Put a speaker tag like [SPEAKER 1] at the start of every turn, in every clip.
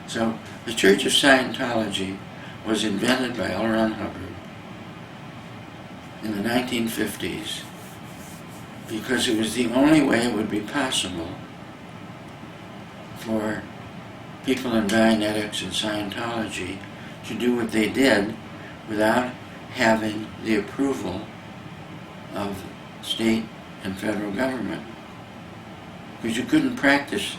[SPEAKER 1] So the Church of Scientology was invented by L. Ron Hubbard in the 1950s because it was the only way it would be possible for people in Dianetics and Scientology to do what they did without having the approval of state and federal government. Because you couldn't practice,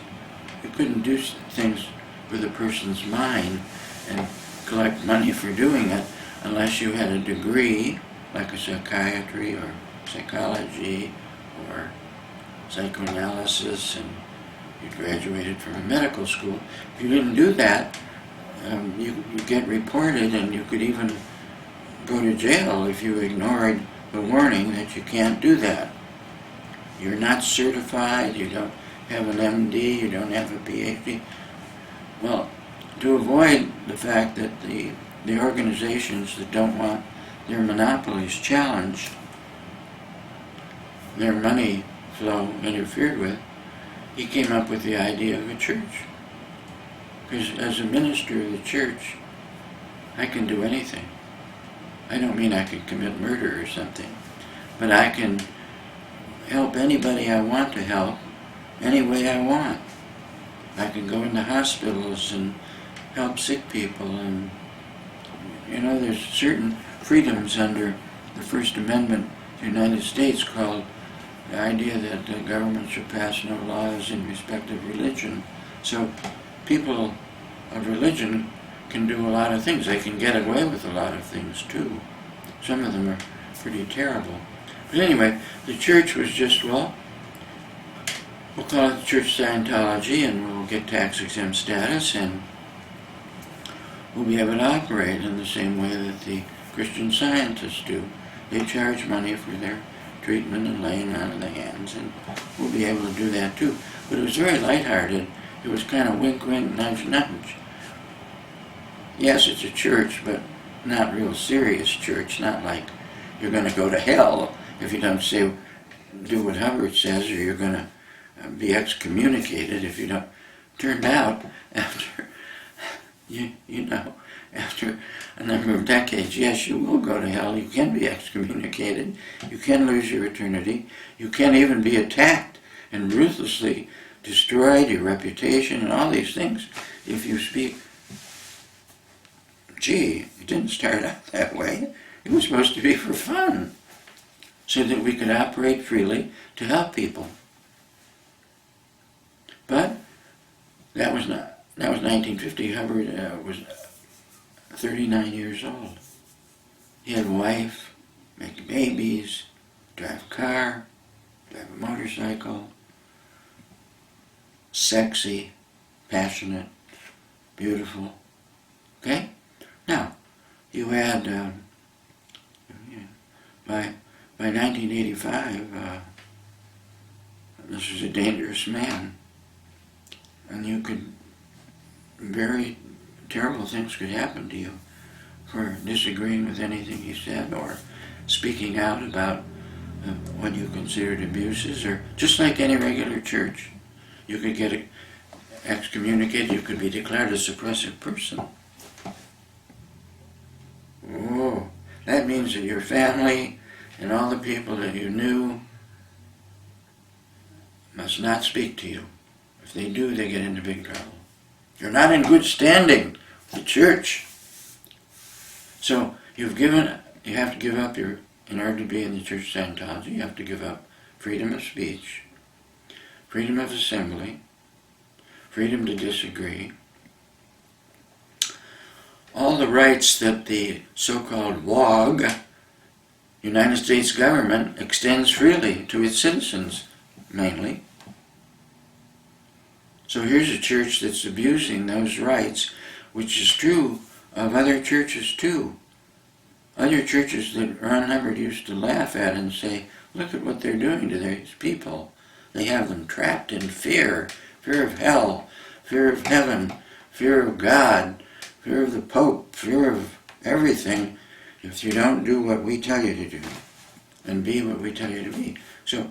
[SPEAKER 1] you couldn't do things with a person's mind and collect money for doing it unless you had a degree like a psychiatry or psychology or psychoanalysis and you graduated from a medical school. If you didn't do that, you get reported and you could even go to jail if you ignored the warning that you can't do that. You're not certified, you don't have an MD, you don't have a PhD. Well, to avoid the fact that the organizations that don't want their monopolies challenged, their money flow interfered with, he came up with the idea of a church. Because as a minister of the church, I can do anything. I don't mean I can commit murder or something, but I can help anybody I want to help any way I want. I can go into hospitals and help sick people, and there's certain freedoms under the First Amendment to the United States called the idea that the government should pass no laws in respect of religion. So people of religion can do a lot of things. They can get away with a lot of things too. Some of them are pretty terrible. But anyway, the church was just, we'll call it the Church of Scientology, and we'll get tax-exempt status, and we'll be able to operate in the same way that the Christian Scientists do. They charge money for their treatment and laying on of the hands, and we'll be able to do that too. But it was very lighthearted. It was kind of wink, wink, nudge, nudge. Yes, it's a church, but not real serious church, not like you're going to go to hell if you don't do what Hubbard says, or you're going to be excommunicated if you don't. Turned out, after after a number of decades, yes, you will go to hell. You can be excommunicated. You can lose your eternity. You can even be attacked and ruthlessly destroyed, your reputation, and all these things if you speak. Gee, it didn't start out that way. It was supposed to be for fun, so that we could operate freely to help people. But that was 1950. Hubbard was 39 years old. He had a wife, make babies, drive a car, drive a motorcycle, sexy, passionate, beautiful. Okay? Now, you had, by 1985, this was a dangerous man. And very terrible things could happen to you for disagreeing with anything he said or speaking out about what you considered abuses, or just like any regular church. You could get excommunicated, you could be declared a suppressive person. Oh, that means that your family and all the people that you knew must not speak to you. If they do, they get into big trouble. You're not in good standing with the church. So you have to give up in order to be in the Church of Scientology, you have to give up freedom of speech, freedom of assembly, freedom to disagree, all the rights that the so-called WOG, United States government, extends freely to its citizens, mainly. So here's a church that's abusing those rights, which is true of other churches too. Other churches that Ron Hubbard used to laugh at and say, look at what they're doing to these people. They have them trapped in fear of hell, fear of heaven, fear of God, fear of the Pope, fear of everything, if you don't do what we tell you to do and be what we tell you to be. So,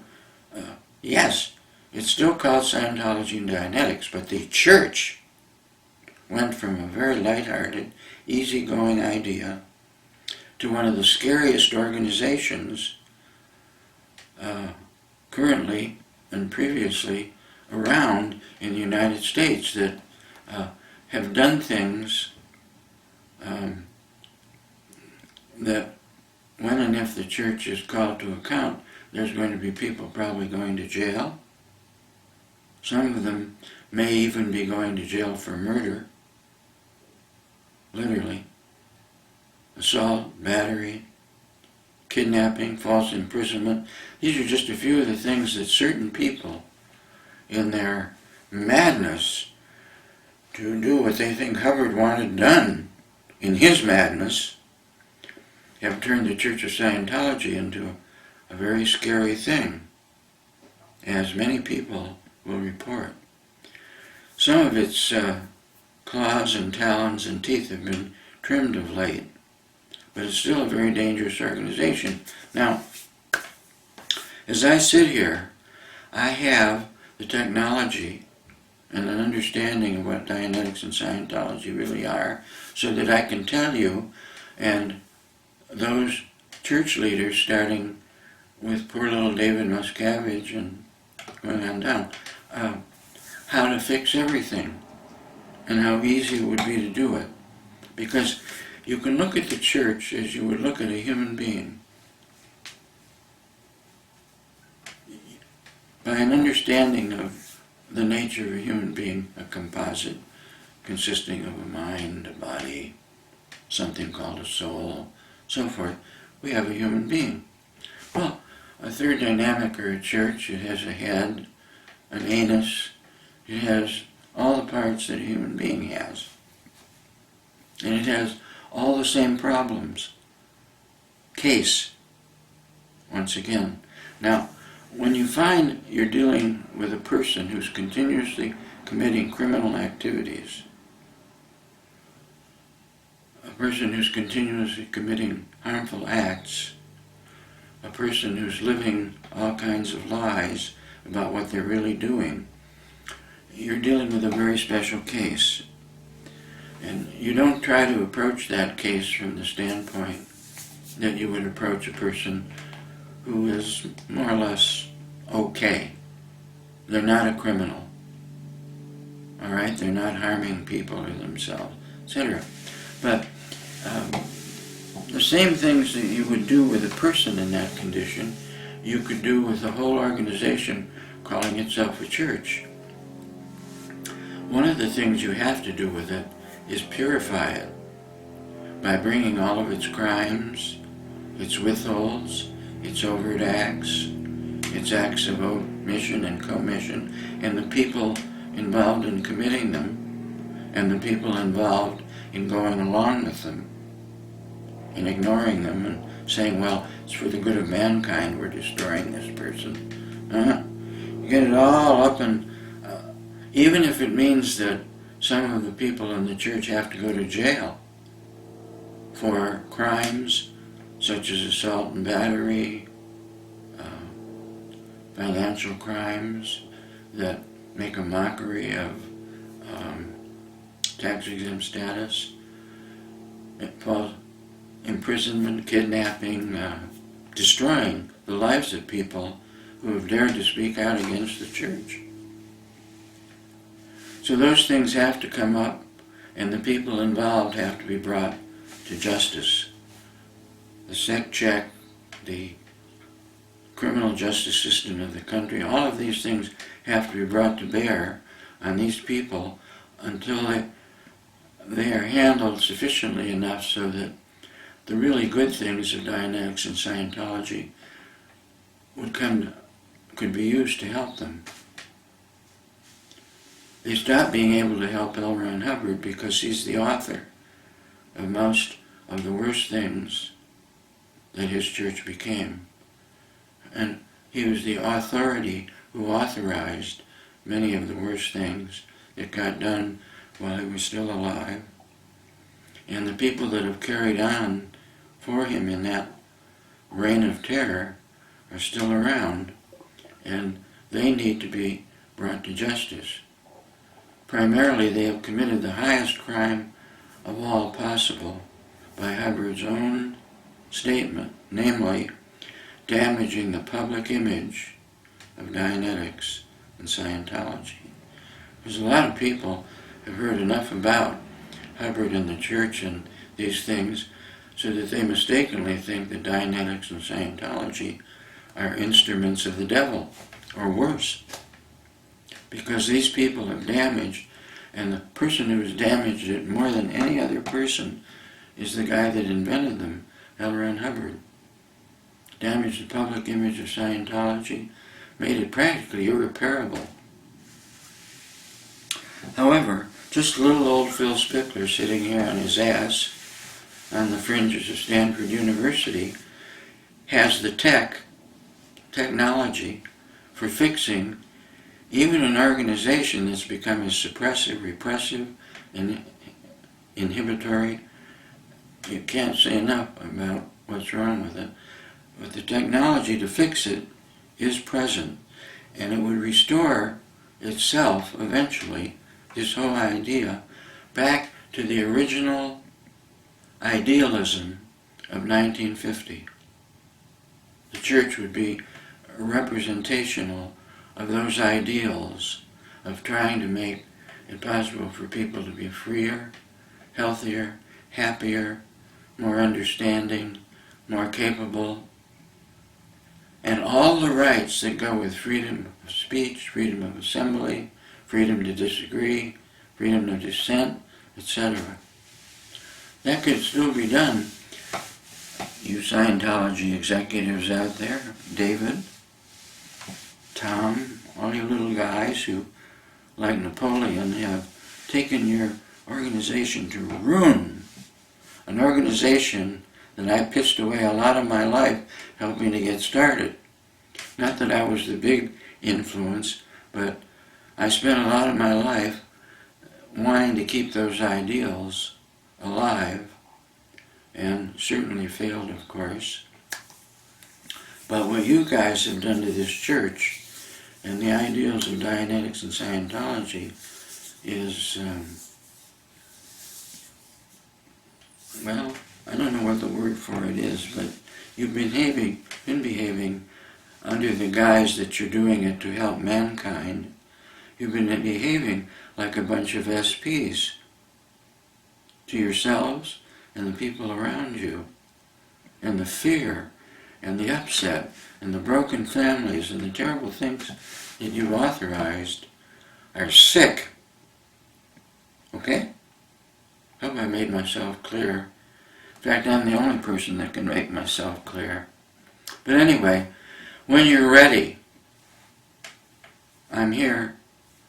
[SPEAKER 1] yes, it's still called Scientology and Dianetics, but the church went from a very lighthearted, easygoing idea to one of the scariest organizations currently and previously around in the United States that have done things that when and if the church is called to account, there's going to be people probably going to jail. Some of them may even be going to jail for murder, literally. Assault, battery, kidnapping, false imprisonment. These are just a few of the things that certain people, in their madness to do what they think Hubbard wanted done, in his madness, have turned the Church of Scientology into a very scary thing, as many people will report. Some of its claws and talons and teeth have been trimmed of late, but it's still a very dangerous organization. Now, as I sit here, I have the technology and an understanding of what Dianetics and Scientology really are, so that I can tell you, and those church leaders, starting with poor little David Miscavige and going on down, how to fix everything and how easy it would be to do it. Because you can look at the church as you would look at a human being. By an understanding of the nature of a human being, a composite consisting of a mind, a body, something called a soul, so forth, we have a human being. Well, a third dynamic or a church, it has a head, an anus, it has all the parts that a human being has. And it has all the same problems. Case, once again. Now, when you find you're dealing with a person who's continuously committing criminal activities, a person who's continuously committing harmful acts, a person who's living all kinds of lies about what they're really doing, you're dealing with a very special case. And you don't try to approach that case from the standpoint that you would approach a person who is more or less okay. They're not a criminal. All right? They're not harming people or themselves, etc. But the same things that you would do with a person in that condition, you could do with a whole organization calling itself a church. One of the things you have to do with it is purify it by bringing all of its crimes, its withholds, its overt acts, its acts of omission and commission, and the people involved in committing them, and the people involved in going along with them, and ignoring them and saying, well, it's for the good of mankind we're destroying this person. You get it all up, and even if it means that some of the people in the church have to go to jail for crimes such as assault and battery, financial crimes that make a mockery of tax-exempt status, imprisonment, kidnapping, destroying the lives of people who have dared to speak out against the church. So those things have to come up, and the people involved have to be brought to justice. The SEC check, the criminal justice system of the country, all of these things have to be brought to bear on these people until they are handled sufficiently enough so that the really good things of Dianetics and Scientology could be used to help them. They stopped being able to help L. Ron Hubbard because he's the author of most of the worst things that his church became. And he was the authority who authorized many of the worst things that got done while he was still alive. And the people that have carried on for him in that reign of terror are still around, and they need to be brought to justice. Primarily, they have committed the highest crime of all possible by Hubbard's own statement, namely, damaging the public image of Dianetics and Scientology. Because a lot of people have heard enough about Hubbard and the church and these things so that they mistakenly think that Dianetics and Scientology are instruments of the devil, or worse. Because these people have damaged, and the person who has damaged it more than any other person is the guy that invented them, L. Ron Hubbard. Damaged the public image of Scientology, made it practically irreparable. However, just little old Phil Spickler sitting here on his ass on the fringes of Stanford University has the technology for fixing even an organization that's become as suppressive, repressive, and inhibitory. You can't say enough about what's wrong with it. But the technology to fix it is present, and it would restore itself eventually, this whole idea, back to the original idealism of 1950. The church would be representational of those ideals of trying to make it possible for people to be freer, healthier, happier, more understanding, more capable, and all the rights that go with freedom of speech, freedom of assembly, freedom to disagree, freedom of dissent, etc. That could still be done. You Scientology executives out there, David, Tom, all you little guys who, like Napoleon, have taken your organization to ruin. An organization that I pissed away a lot of my life helping to get started. Not that I was the big influence, but I spent a lot of my life wanting to keep those ideals alive, and certainly failed, of course. But what you guys have done to this church and the ideals of Dianetics and Scientology is, well, I don't know what the word for it is, but you've been behaving under the guise that you're doing it to help mankind. You've been behaving like a bunch of SPs to yourselves and the people around you. And the fear and the upset and the broken families and the terrible things that you've authorized are sick. Okay? Hope I made myself clear. In fact, I'm the only person that can make myself clear. But anyway, when you're ready, I'm here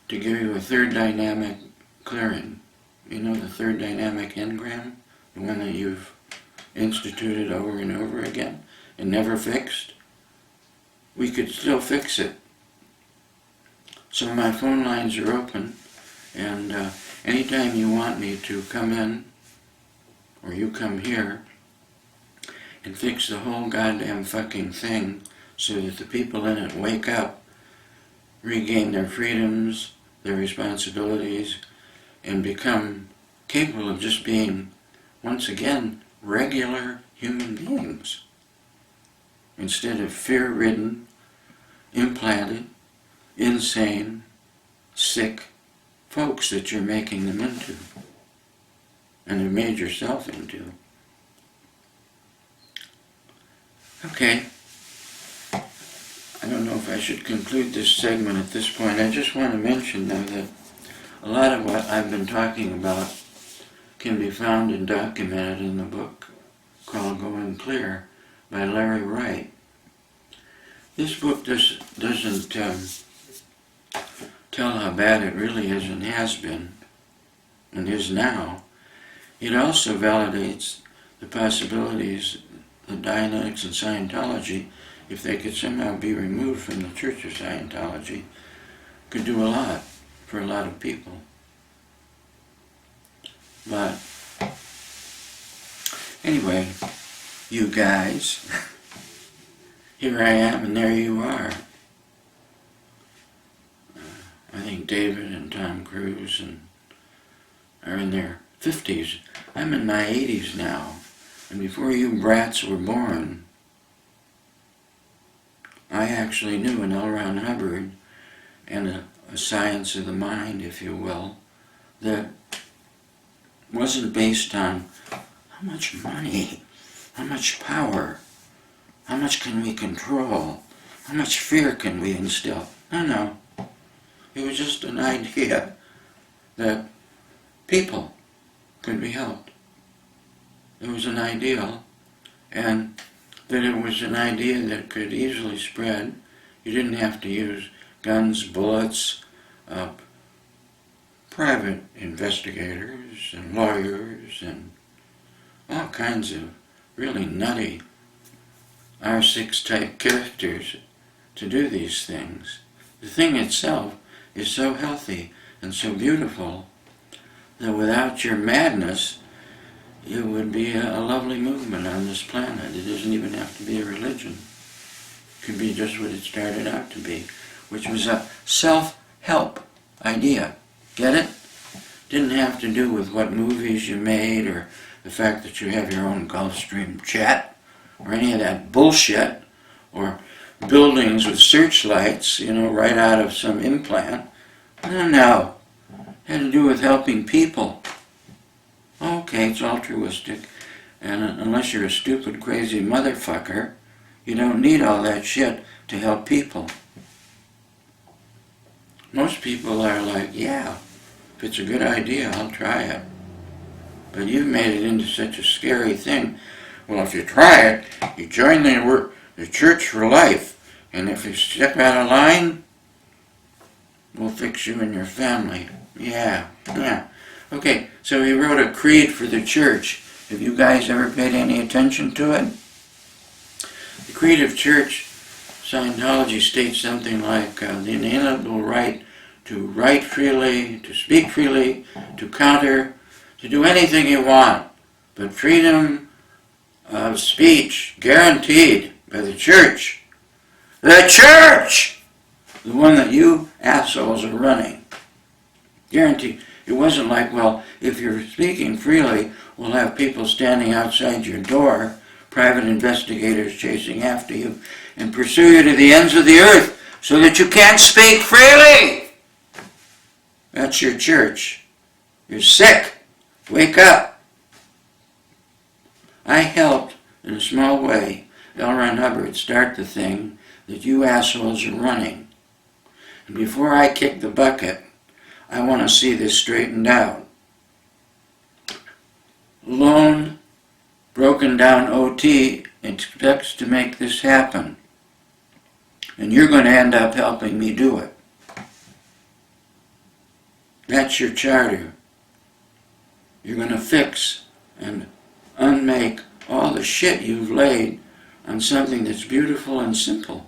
[SPEAKER 1] to give you a third dynamic clearing. You know the third dynamic engram? The one that you've instituted over and over again and never fixed? We could still fix it. So my phone lines are open, and anytime you want me to come in, or you come here, and fix the whole goddamn fucking thing so that the people in it wake up, regain their freedoms, their responsibilities, and become capable of just being, once again, regular human beings, instead of fear-ridden, implanted, insane, sick folks that you're making them into, and have made yourself into. Okay. I don't know if I should conclude this segment at this point. I just want to mention, though, that a lot of what I've been talking about can be found and documented in the book called Going Clear by Larry Wright. This book doesn't tell how bad it really is and has been and is now. It also validates the possibilities that Dianetics and Scientology, if they could somehow be removed from the Church of Scientology, could do a lot for a lot of people. But anyway, you guys, here I am and there you are. I think David and Tom Cruise and are in their 50s. I'm in my 80s now. And before you brats were born, I actually knew an L. Ron Hubbard and a science of the mind, if you will, that wasn't based on how much money, how much power, how much can we control, how much fear can we instill. No. It was just an idea that people could be helped. It was an ideal, and that it was an idea that could easily spread. You didn't have to use guns, bullets, private investigators and lawyers and all kinds of really nutty R6 type characters to do these things. The thing itself is so healthy and so beautiful that without your madness, it would be a lovely movement on this planet. It doesn't even have to be a religion. It could be just what it started out to be, which was a self-help idea. Get it? Didn't have to do with what movies you made or the fact that you have your own Gulfstream jet or any of that bullshit or buildings with searchlights, right out of some implant. No. It had to do with helping people. Okay, it's altruistic, and unless you're a stupid, crazy motherfucker, you don't need all that shit to help people. Most people are like, yeah, if it's a good idea, I'll try it. But you've made it into such a scary thing. Well, if you try it, you join the church for life, and if you step out of line, we'll fix you and your family. Yeah. Okay, so he wrote a creed for the church. Have you guys ever paid any attention to it? The Creed of Church Scientology states something like the inalienable right to write freely, to speak freely, to counter, to do anything you want, but freedom of speech guaranteed by the church. The church! The one that you assholes are running. Guaranteed. It wasn't like, well, if you're speaking freely, we'll have people standing outside your door, private investigators chasing after you, and pursue you to the ends of the earth so that you can't speak freely. That's your church. You're sick. Wake up. I helped, in a small way, L. Ron Hubbard start the thing that you assholes are running. And before I kick the bucket, I want to see this straightened out. Lone, broken down OT expects to make this happen. And you're going to end up helping me do it. That's your charter. You're going to fix and unmake all the shit you've laid on something that's beautiful and simple.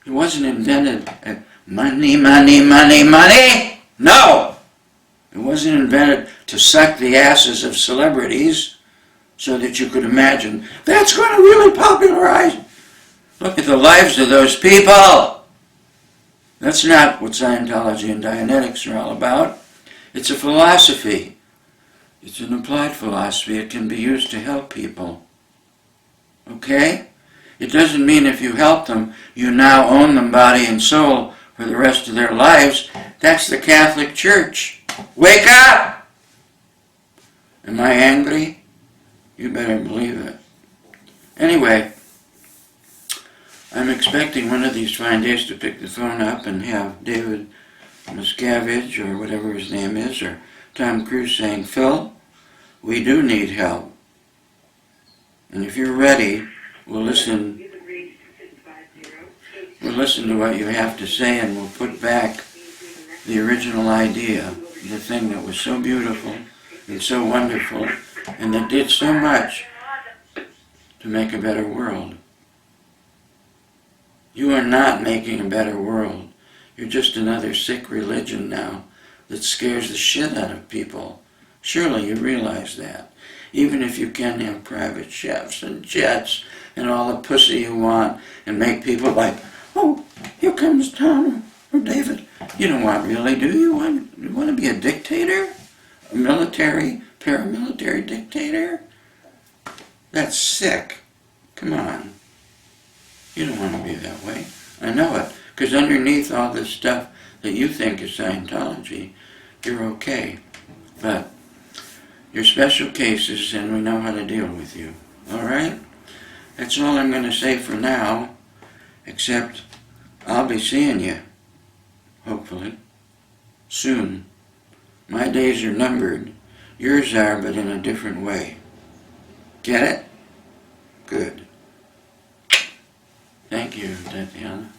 [SPEAKER 1] It wasn't invented at money. No! It wasn't invented to suck the asses of celebrities so that you could imagine, that's going to really popularize. Look at the lives of those people. That's not what Scientology and Dianetics are all about. It's a philosophy. It's an applied philosophy. It can be used to help people. Okay? It doesn't mean if you help them, you now own them body and soul for the rest of their lives. That's the Catholic Church. Wake up! Am I angry? You better believe it. Anyway, I'm expecting one of these fine days to pick the phone up and have David Miscavige, or whatever his name is, or Tom Cruise saying, Phil, we do need help. And if you're ready, we'll listen to what you have to say, and we'll put back the original idea, the thing that was so beautiful and so wonderful and that did so much to make a better world. You are not making a better world. You're just another sick religion now that scares the shit out of people. Surely you realize that. Even if you can have private chefs and jets and all the pussy you want and make people like, oh, here comes Tom. Oh, David, you don't want really, do you? You want to be a dictator? A military, paramilitary dictator? That's sick. Come on. You don't want to be that way. I know it. Because underneath all this stuff that you think is Scientology, you're okay. But you're special cases and we know how to deal with you. Alright? That's all I'm going to say for now. Except I'll be seeing you. Hopefully. Soon. My days are numbered. Yours are, but in a different way. Get it? Good. Thank you, Tatiana.